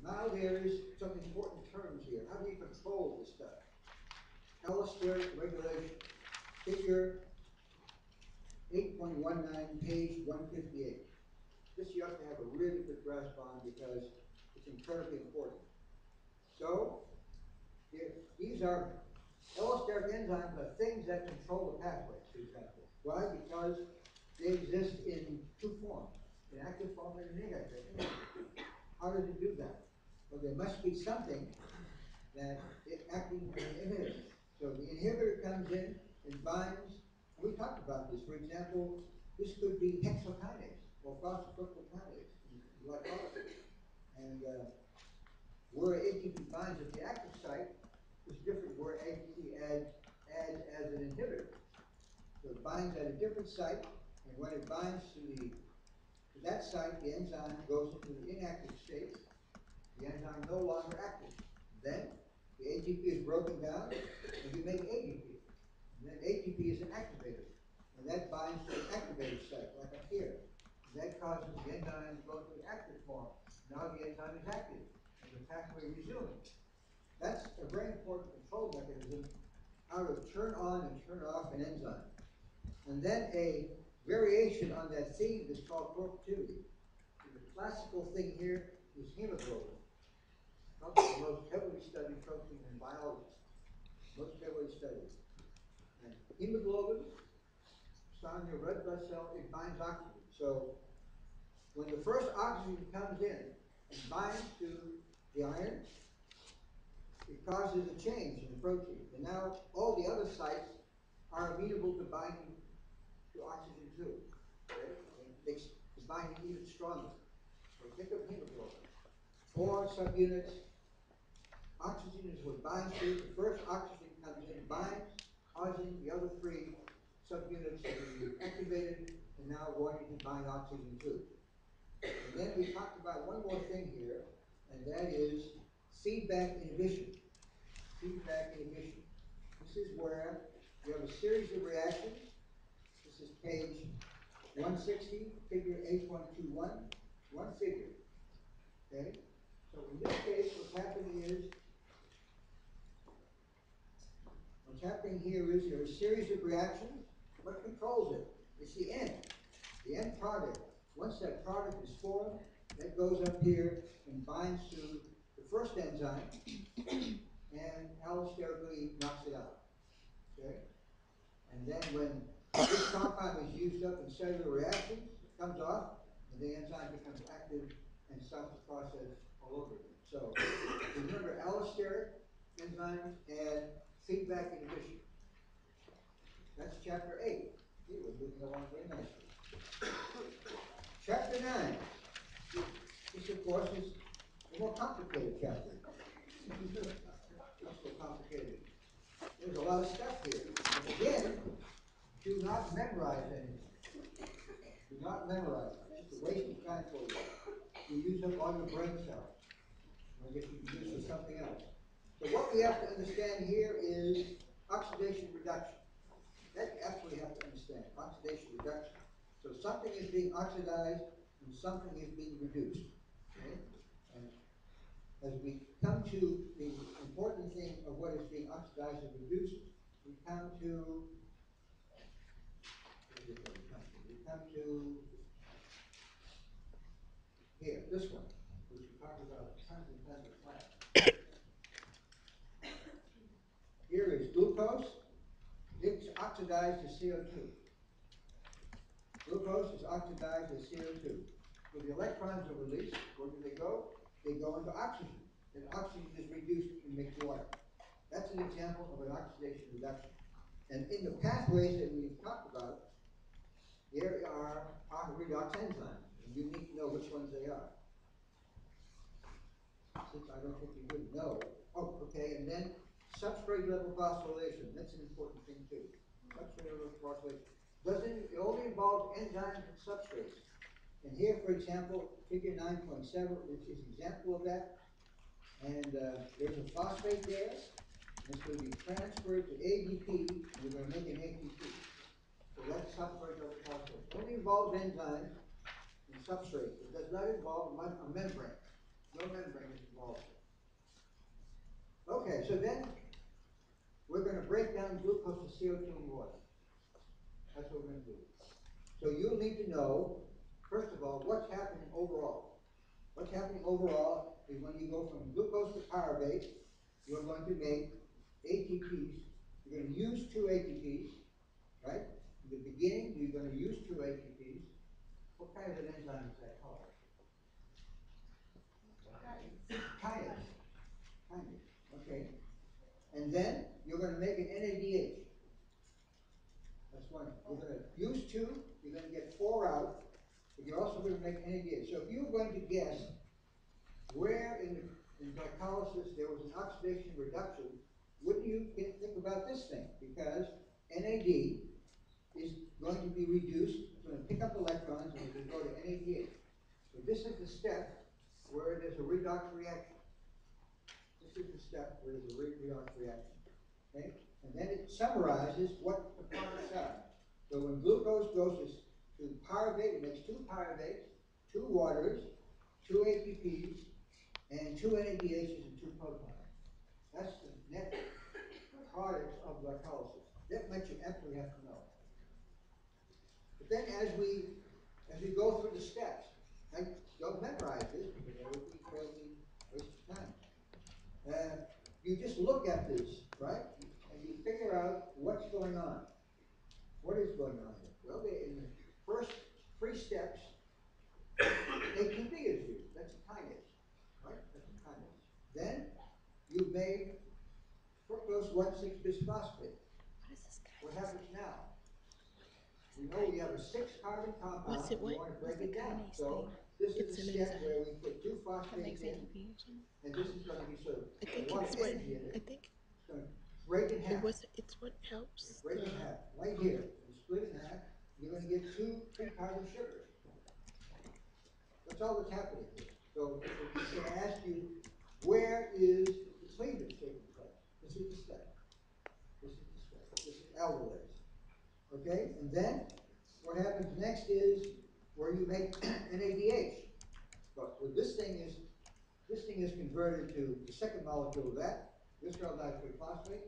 Now there is some important terms here. How do you control this stuff? Allosteric regulation, figure 8.19, page 158. This you have to have a really good grasp on because it's incredibly important. So, these are allosteric enzymes are things that control the pathways, for example. Why? Because they exist in two forms, an active form and an inactive form. How does it do that? Well, there must be something that is acting as an inhibitor. So the inhibitor comes in and binds. We talked about this. For example, this could be hexokinase or phosphatidylkinase in glycolysis. And where ATP binds at the active site is different where ATP adds as an inhibitor. So it binds at a different site, and when it binds to that site, the enzyme goes into the inactive state. The enzyme no longer active. Then the ATP is broken down, and you make ADP. And then ATP is an activator, and that binds to the activator site, like up here. And that causes the enzyme to go to the active form. Now the enzyme is active, and the pathway resumes. That's a very important control mechanism, how to turn on and turn off an enzyme. And then a variation on that theme is called proactivity. The classical thing here is hemoglobin. Probably the most heavily studied protein in biology. Most heavily studied. And hemoglobin, it's on your red blood cell, it binds oxygen. So when the first oxygen comes in and binds to the iron, it causes a change in the protein. And now all the other sites are amenable to binding to oxygen too. Okay? And it makes the binding even stronger. So think of hemoglobin. 4 subunits. Oxygen is what binds to. The first oxygen comes in, binds, causing the other 3 subunits to be activated, and now wanting to bind oxygen too. And then we talked about one more thing here, and that is feedback inhibition. Feedback inhibition. This is where you have a series of reactions. This is page 160, figure 8.21, one figure. Okay? So in this case, what's happening here is there are a series of reactions. What controls it? It's the end product. Once that product is formed, that goes up here and binds to the first enzyme and allosterically knocks it out. Okay? And then when this compound is used up in cellular reactions, it comes off, and the enzyme becomes active and starts the process all over again. So remember, allosteric enzymes and feedback inhibition. That's chapter 8. Here we're moving along very nicely. Chapter 9. This, of course, is a more complicated chapter. Not so complicated. There's a lot of stuff here. But again, do not memorize anything. Do not memorize. It's just a waste of time for you. You use up all your brain cells. I guess you can use it for something else. So what we have to understand here is oxidation reduction. That you absolutely have to understand. Oxidation reduction. So something is being oxidized and something is being reduced. Okay? And as we come to the important thing of what is being oxidized and reduced, we come to here, this one, which we talked about tons and tons of times. Here is glucose. It's oxidized to CO2. Glucose is oxidized as CO2. So the electrons are released. Where do they go? They go into oxygen. And oxygen is reduced in mixed water. That's an example of an oxidation reduction. And in the pathways that we've talked about, there are redox enzymes. And you need to know which ones they are. Since I don't think you would know. Oh, okay, and then substrate level phosphorylation. That's an important thing too. Substrate level phosphorylation. It only involves enzymes and substrates. And here, for example, figure 9.7, which is an example of that. And there's a phosphate there. And it's going to be transferred to ADP, and we're going to make an ATP. So that's substrate level phosphorylation. It only involves enzymes and substrates. It does not involve a membrane. No membrane is involved. Okay, so then we're going to break down glucose to CO2 and water. That's what we're going to do. So you'll need to know, first of all, what's happening overall. What's happening overall is when you go from glucose to pyruvate, you're going to make ATPs. You're going to use 2 ATPs, right? In the beginning, you're going to use 2 ATPs. What kind of an enzyme is that called? Kinase. Kinase. Okay. And then you're going to make an NADH. That's one. We're going to use 2. You're going to get 4 out. But you're also going to make NADH. So if you're going to guess where in glycolysis there was an oxidation reduction, wouldn't you think about this thing? Because NAD is going to be reduced. It's going to pick up electrons and it's going to go to NADH. So this is the step where there's a redox reaction. This is the step where there's a redox reaction. Okay? And then it summarizes what the products are. So when glucose goes to pyruvate, it makes 2 pyruvates, 2 waters, 2 ATPs, and 2 NADHs and 2 protons. That's the net products of glycolysis. That much you absolutely have to know. But then as we go through the steps, don't memorize this because that would be fairly waste of time. You just look at this, right? And you figure out what's going on. What is going on here? Well, in the first 3 steps, ATP is used. That's a kinase, right? That's a kinase. Then you made fructose 1,6-bisphosphate. What happens now? We know we have a 6-carbon compound. We want to break it down. So this is the step where we put 2 phosphates in, and this is going to be sort of a lot of energy in it. It's going to break in half. It's what helps. Break in half. Right here. You split in half. You're going to get 2 3-carbon sugars. That's all that's happening here. So it's going to ask you, where is the cleavage taking place? This is the step. This is the step. This is aldolase. Okay? And then what happens next is where you make NADH. But what this thing is converted to the second molecule of that, glycerol diphosphate.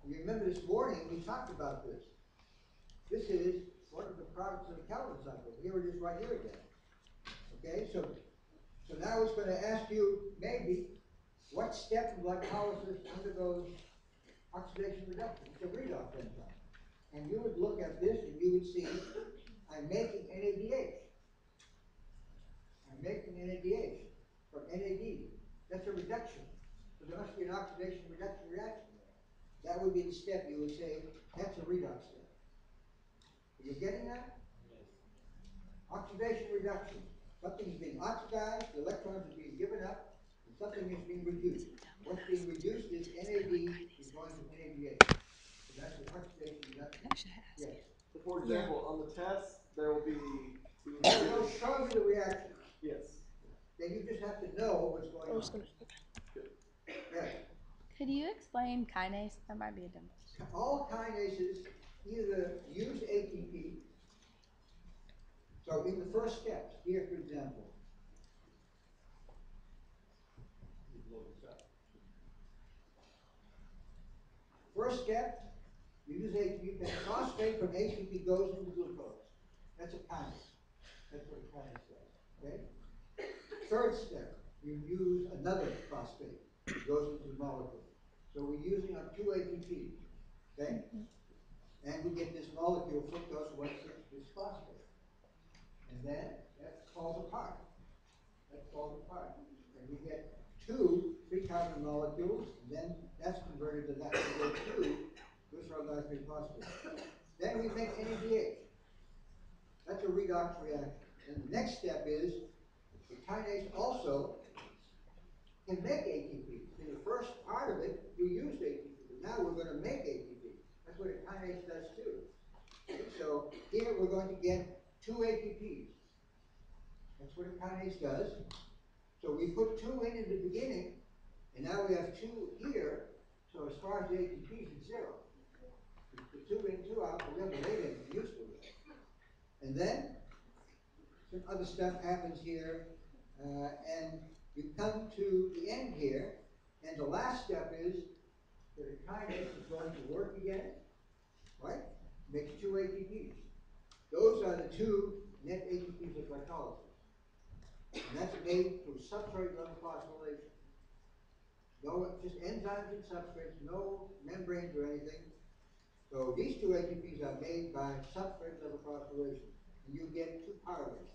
And you remember this morning we talked about this. This is one of the products of the Calvin cycle. Here it is right here again. Okay, so now it's going to ask you maybe what step of glycolysis undergoes oxidation reduction. It's a redox enzyme. And you would look at this and you would see I'm making NADH. I'm making NADH from NAD. That's a reduction. So there must be an oxidation reduction reaction there. That would be the step you would say that's a redox step. Are you getting that? Yes. Oxidation reduction. Something is being oxidized, the electrons are being given up, and something is being reduced. What's being reduced is NAD is going to NADH. So that's the oxidation reduction. Yes. So for example, on the test, there will be... It'll show you the reaction. Yes. Then you just have to know what's going on. Yes. Could you explain kinase? That might be a dumb question. All kinases either use ATP. So in the first steps, here for example, first step, you use ATP, then phosphate from ATP goes into glucose. That's a kinase. That's what a kinase does. Okay? Third step, you use another phosphate. It goes into the molecule. So we're using up 2 ATPs. Okay? And we get this molecule, fructose 1,6-bisphosphate. And then that falls apart. That falls apart. And we get 2 3-carbon molecules, and then that's converted to that. We get 2 glycerol diphosphate. Then we make NADH. That's a redox reaction. And the next step is the kinase also can make ATP. In the first part of it, you used ATP, but now we're going to make ATP. That's what a kinase does too. Okay, so here we're going to get 2 ATPs. That's what a kinase does. So we put 2 in the beginning, and now we have 2 here. So as far as the ATPs, it's 0. We put 2 in, 2 out, but we have the late end useful with it. And then some other stuff happens here, and You come to the end here, and the last step is that the kinase is going to work again, right? Makes two ATPs. Those are the two net ATPs of glycolysis. And that's made through substrate level phosphorylation. No, just enzymes and substrates, no membranes or anything. So these two ATPs are made by substrate level phosphorylation. And you get two pyruvates.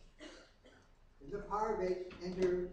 And the pyruvates enter